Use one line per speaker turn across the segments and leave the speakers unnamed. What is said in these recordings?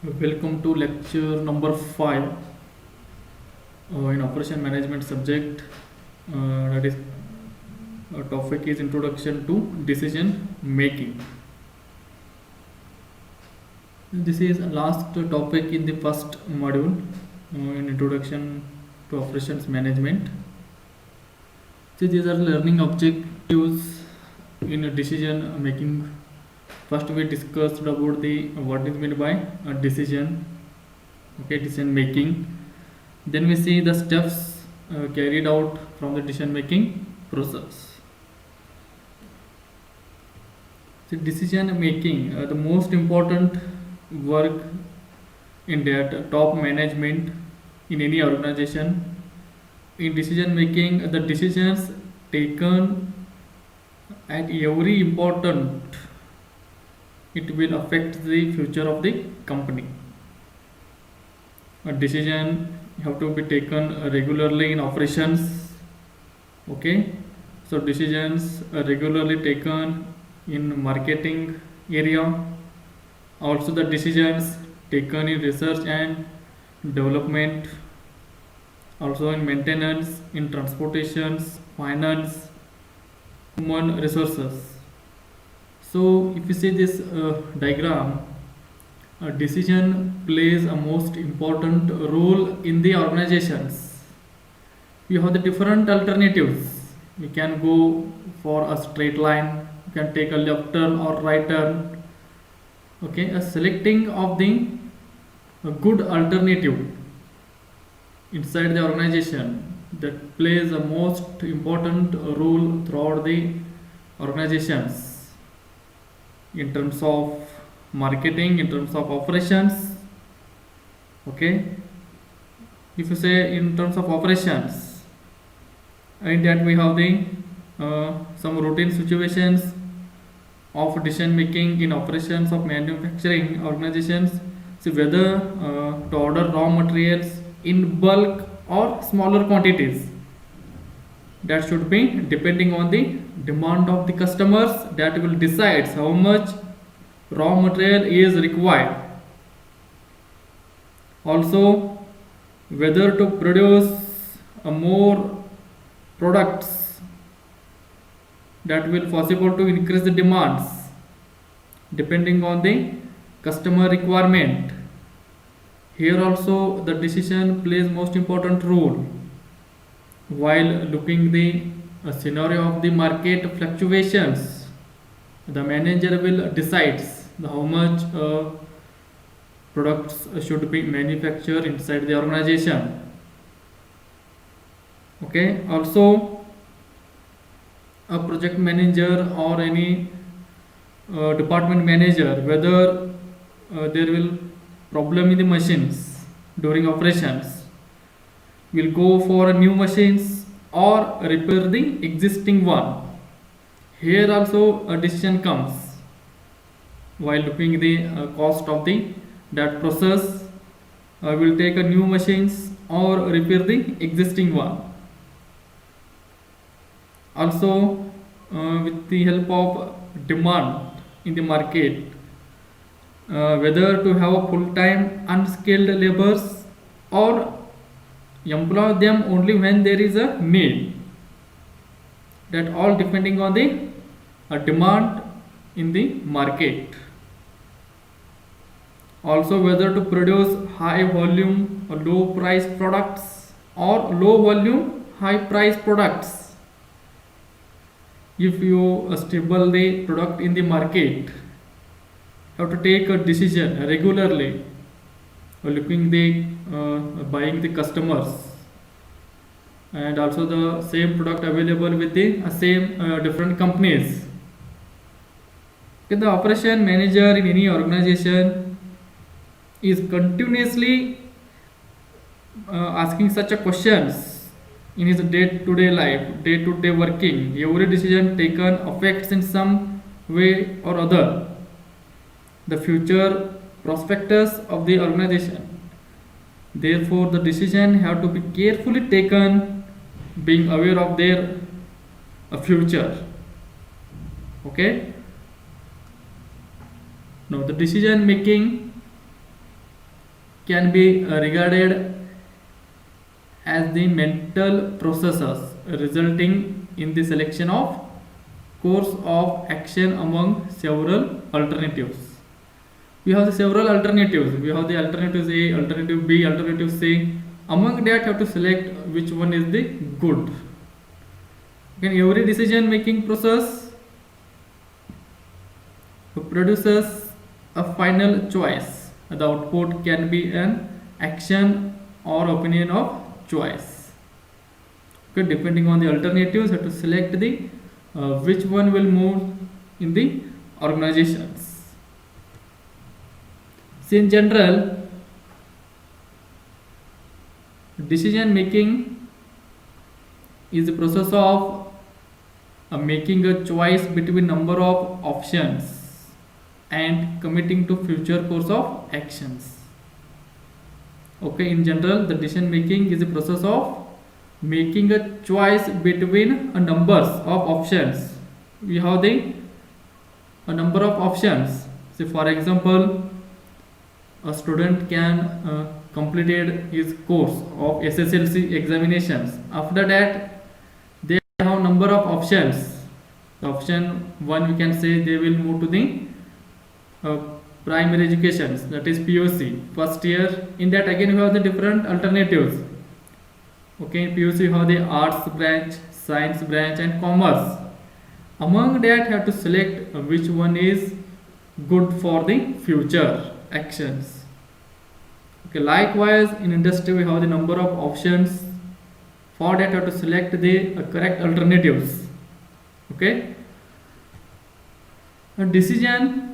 Welcome to lecture number 5 in operation management subject. That is topic is introduction to decision making. This is last topic in the first module in introduction to operations management. So these are learning objectives in a decision making. First we discussed about the what is meant by a decision, okay, decision making. Then we see the steps carried out from the decision making process. So decision making, the most important work in that top management in any organization. In decision making, the decisions taken at every important, it will affect the future of the company. A decision have to be taken regularly in operations, okay. So decisions are regularly taken in marketing area, also the decisions taken in research and development, also in maintenance, in transportations, finance, human resources. So if you see this diagram, a decision plays a most important role in the organizations. We have the different alternatives. We can go for a straight line, you can take a left turn or right turn, okay. A selecting of the a good alternative inside the organization, that plays a most important role throughout the organizations in terms of marketing, in terms of operations, okay. If you say in terms of operations, in that we have the some routine situations of decision making in operations of manufacturing organizations. So whether to order raw materials in bulk or smaller quantities, that should be depending on the demand of the customers, that will decide how much raw material is required. Also whether to produce more products, that will possible to increase the demands depending on the customer requirement. Here also the decision plays most important role. While looking the scenario of the market fluctuations, the manager will decides how much products should be manufactured inside the organization, okay. Also a project manager or any department manager, whether there will problem in the machines during operations, will go for new machines or repair the existing one. Here also a decision comes while looking the cost of the that process, will take a new machines or repair the existing one. Also with the help of demand in the market, whether to have a full-time unskilled laborers or employ them only when there is a need, that all depending on the demand in the market. Also whether to produce high volume or low price products or low volume high price products. If you stable the product in the market, you have to take a decision regularly, looking the buying the customers, and also the same product available with the same different companies. Okay, the operation manager in any organization is continuously asking such a questions in his day-to-day life, day-to-day working. Every decision taken affects in some way or other the future prospectus of the organization. Therefore the decision have to be carefully taken, being aware of their future, okay. Now the decision making can be regarded as the mental processes resulting in the selection of course of action among several alternatives. We have the several alternatives. We have the alternatives A, alternative B, alternative C. Among that, you have to select which one is the good. Okay, every decision making process produces a final choice. The output can be an action or opinion of choice. Okay, depending on the alternatives, you have to select the which one will move in the organizations. See, in general, decision making is the process of making a choice between number of options and committing to future course of actions. Okay, in general, the decision making is the process of making a choice between a numbers of options. We have a number of options. So for example, a student can completed his course of SSLC examinations. After that, they have number of options. The option one, we can say they will move to the primary education, that is POC, first year. In that again we have the different alternatives. Okay, in POC you have the arts branch, science branch and commerce. Among that you have to select which one is good for the future actions. Okay, likewise in industry we have the number of options. For that you have to select the correct alternatives. Okay, a decision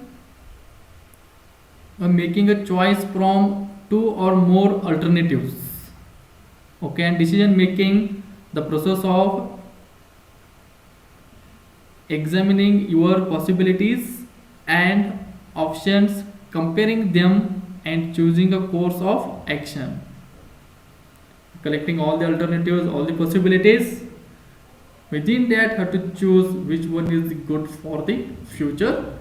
making a choice from two or more alternatives. Okay, and decision making, the process of examining your possibilities and options, comparing them and choosing a course of action. Collecting all the alternatives, all the possibilities, within that you have to choose which one is good for the future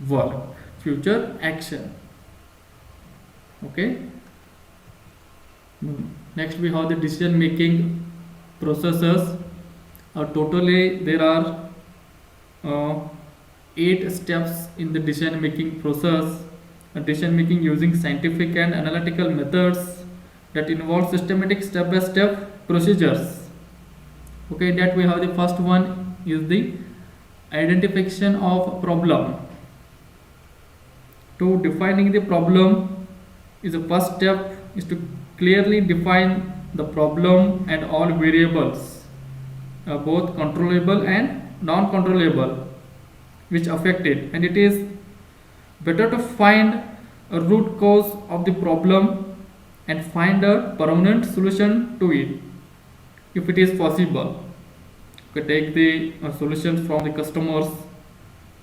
work, future action. Okay, next we have the decision making processes. Totally there are 8 steps in the decision making process. Decision making using scientific and analytical methods that involve systematic step by step procedures. Okay, that we have the first one is the identification of problem. To defining the problem is the first step is to clearly define the problem and all variables, both controllable and non-controllable, which affect it, and it is better to find a root cause of the problem and find a permanent solution to it if it is possible. Okay, take the solutions from the customers.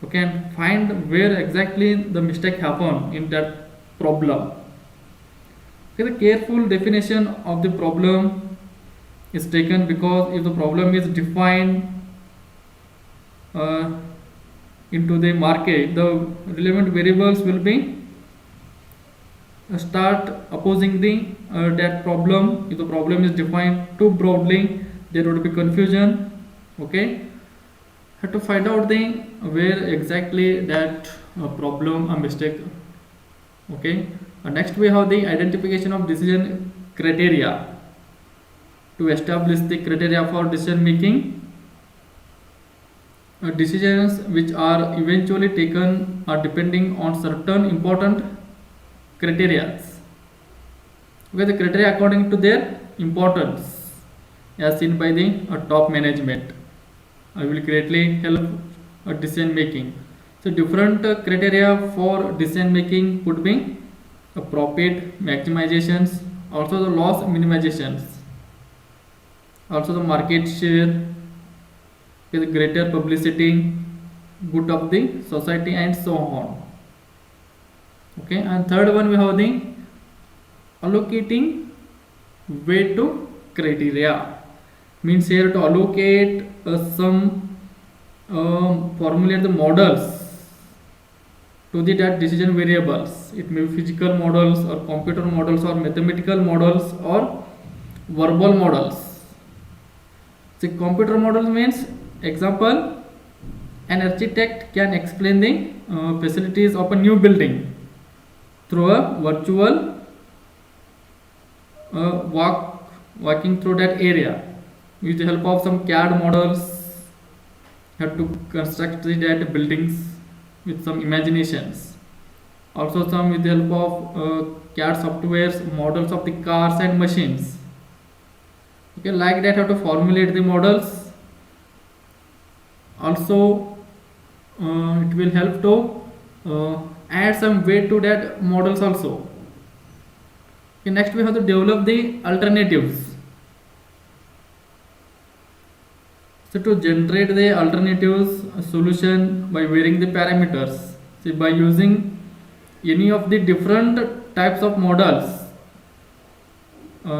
Okay, and find where exactly the mistake happened in that problem. Okay, the careful definition of the problem is taken because if the problem is defined into the market, the relevant variables will be start opposing the that problem. If the problem is defined too broadly, there would be confusion. Okay, have to find out the where exactly that problem or mistake. Okay, next we have the identification of decision criteria. To establish the criteria for decision making, decisions which are eventually taken are depending on certain important criteria. Okay, the criteria according to their importance as seen by the top management will greatly help decision making. So different criteria for decision making could be profit maximizations, also the loss minimizations, also the market share, with greater publicity, good of the society and so on. Okay, and third one we have the allocating weight to criteria. Means here to allocate some formulate the models to the that decision variables. It may be physical models or computer models or mathematical models or verbal models. The computer model means, example, an architect can explain the facilities of a new building through a virtual walking through that area with the help of some CAD models. Have to construct that buildings with some imaginations. Also, some with the help of CAD softwares, models of the cars and machines. Okay, like that, how to formulate the models. Also, it will help to add some weight to that models also. Okay, next we have to develop the alternatives. So to generate the alternatives solution by varying the parameters, so by using any of the different types of models,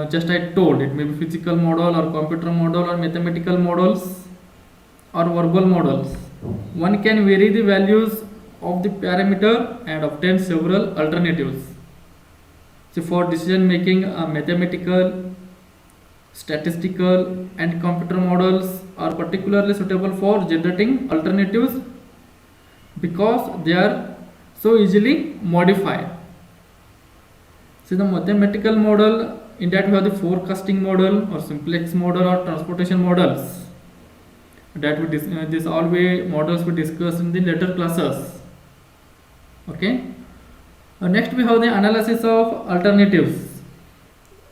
just I told, it may be physical model or computer model or mathematical models or verbal models. One can vary the values of the parameter and obtain several alternatives. So for decision making, mathematical, statistical and computer models are particularly suitable for generating alternatives because they are so easily modified. So the mathematical model, in that we have the forecasting model or simplex model or transportation models. That we this all way models we discussed in the later classes. Okay. Next we have the analysis of alternatives.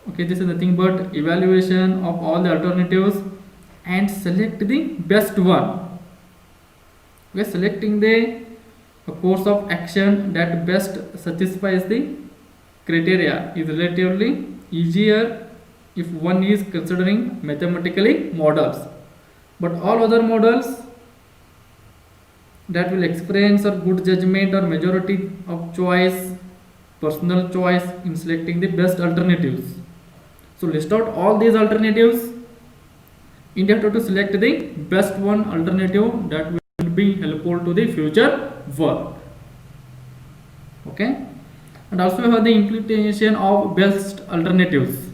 Okay, this is nothing but evaluation of all the alternatives and select the best one. We are selecting the course of action that best satisfies the criteria is relatively easier if one is considering mathematically models, but all other models that will experience or good judgment or majority of choice, personal choice in selecting the best alternatives. So list out all these alternatives. In order to select the best one alternative that will be helpful to the future work. Okay, and also we have the implementation of best alternatives.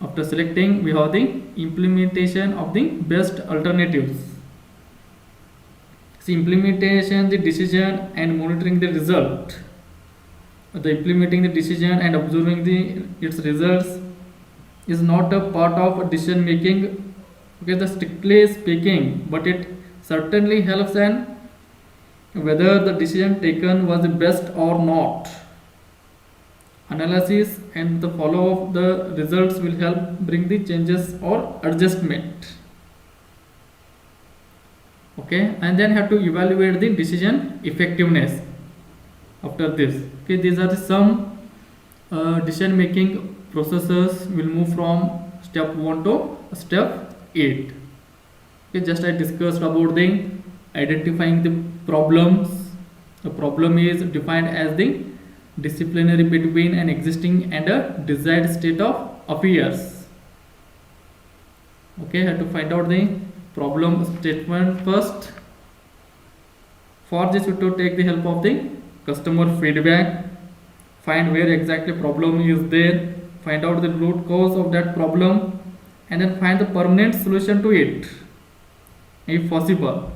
After selecting, we have the implementation of the best alternatives. See, implementation, the decision and monitoring the result. The implementing the decision and observing its results is not a part of decision making, okay, the strictly speaking, but it certainly helps in whether the decision taken was the best or not. Analysis and the follow of the results will help bring the changes or adjustment. Okay, and then have to evaluate the decision effectiveness. After this, okay, these are some decision making processes. Will move from step 1 to step 8. Okay, just I discussed about the identifying the problems. The problem is defined as the disciplinary between an existing and a desired state of affairs. Okay, have to find out the problem statement first. For this, we have to take the help of the customer feedback, find where exactly problem is there, find out the root cause of that problem, and then find the permanent solution to it if possible.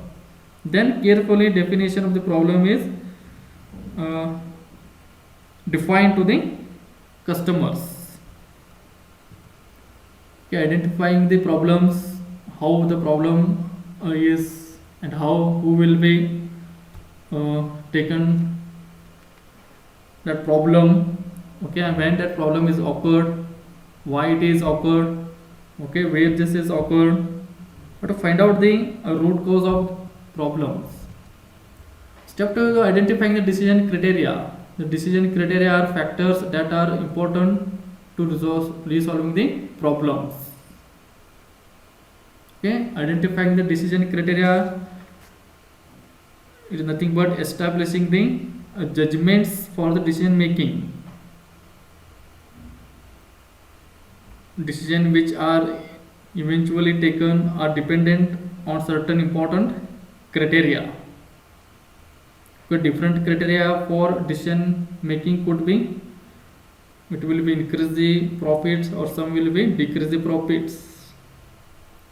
Then carefully definition of the problem is defined to the customers. Okay, identifying the problems, how the problem is and how who will be taken that problem. Okay, and when that problem is occurred, why it is occurred, okay, where this is occurred. But to find out the root cause of problems. Step 2 is identifying the decision criteria. The decision criteria are factors that are important to resolving the problems. Okay, identifying the decision criteria is nothing but establishing the judgments for the decision making. Decisions which are eventually taken are dependent on certain important criteria. Okay, different criteria for decision making could be, it will be increase the profits or some will be decrease the profits.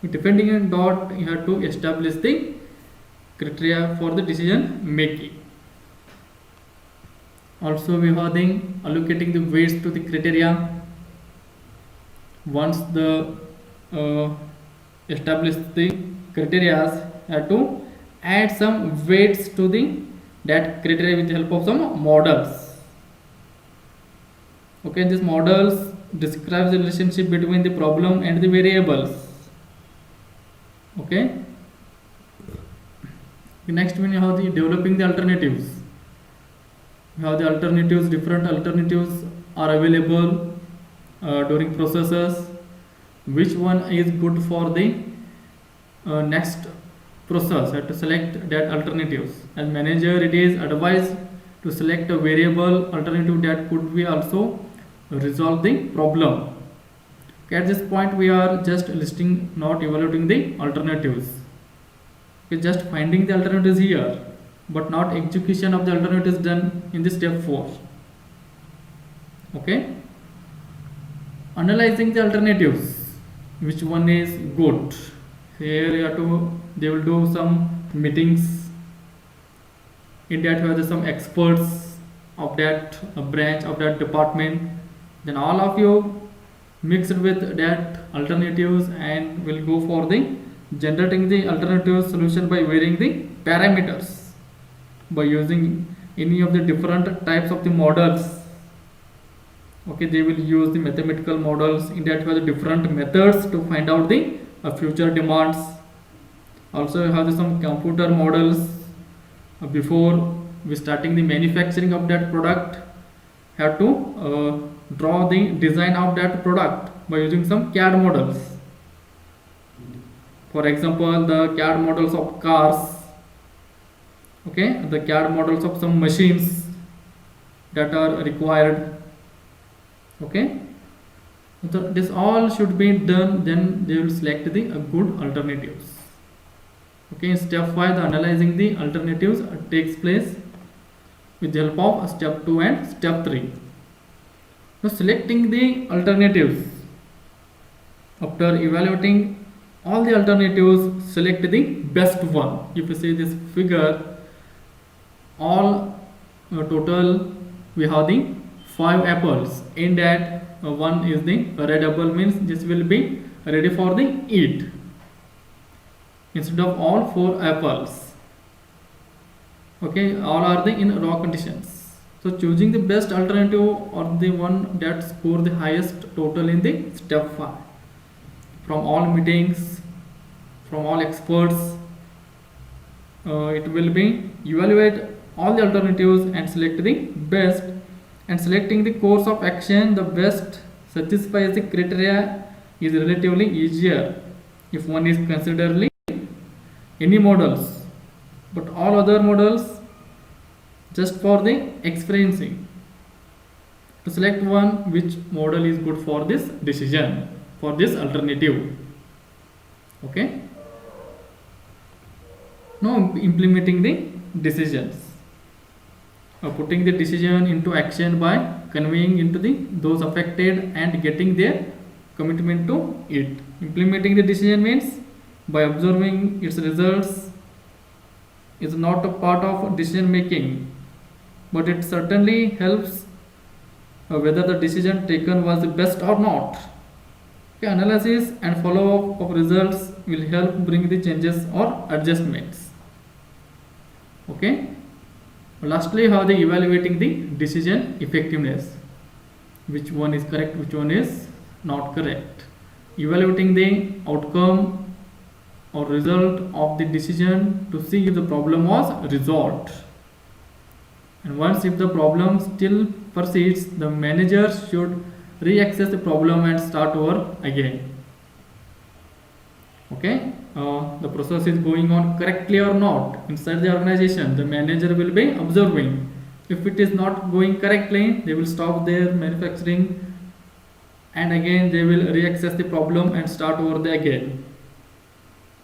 Depending on that, you have to establish the criteria for the decision making. Also, we have the allocating the weights to the criteria. Once the establish the criteria, have to add some weights to the that criteria with the help of some models. Okay, these models describes the relationship between the problem and the variables. Okay, next we have the developing the alternatives. We have the alternatives, different alternatives are available during processes. Which one is good for the next process? Have to select that alternatives. As manager, it is advised to select a variable alternative that could be also resolve the problem. Okay, at this point we are just listing, not evaluating the alternatives. Okay, just finding the alternatives here, but not execution of the alternatives done in the step 4. Okay, analyzing the alternatives, which one is good. Here you have to, they will do some meetings. In that you have some experts of that branch of that department. Then all of you mixed with that alternatives and will go for the generating the alternative solution by varying the parameters, by using any of the different types of the models. Okay, they will use the mathematical models. In that way, the different methods to find out the future demands. Also, you have some computer models. Before we starting the manufacturing of that product, have to draw the design of that product by using some CAD models. For example, the CAD models of cars. Okay, the CAD models of some machines that are required. Okay, so this all should be done, then they will select the good alternatives. Okay, in step 5, the analyzing the alternatives takes place with the help of step 2 and step 3. Now selecting the alternatives, after evaluating all the alternatives, select the best one. If you see this figure, all total we have the 5 apples. In that one is the red apple, means this will be ready for the eat, instead of all 4 apples. Okay, all are the in raw conditions. So choosing the best alternative or the one that score the highest total in the step 5. From all meetings, from all experts, it will be evaluate all the alternatives and select the best. And selecting the course of action the best satisfies the criteria is relatively easier if one is considering any models, but all other models just for the experiencing. To select one which model is good for this decision, for this alternative. Okay, now implementing the decisions, putting the decision into action by conveying into the those affected and getting their commitment to it. Implementing the decision means by observing its results is not a part of decision making, but it certainly helps whether the decision taken was the best or not. Okay, analysis and follow up of results will help bring the changes or adjustments. Okay, lastly, how the evaluating the decision effectiveness, which one is correct, which one is not correct. Evaluating the outcome or result of the decision to see if the problem was resolved, and once if the problem still persists, the manager should reassess the problem and start over again. Okay, the process is going on correctly or not inside the organization, the manager will be observing. If it is not going correctly, they will stop their manufacturing and again they will reassess the problem and start over the again.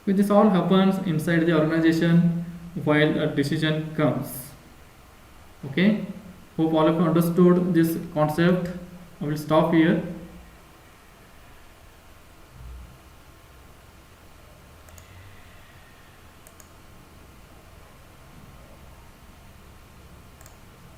This all happens inside the organization while a decision comes. Okay, hope all of you understood this concept. I will stop here.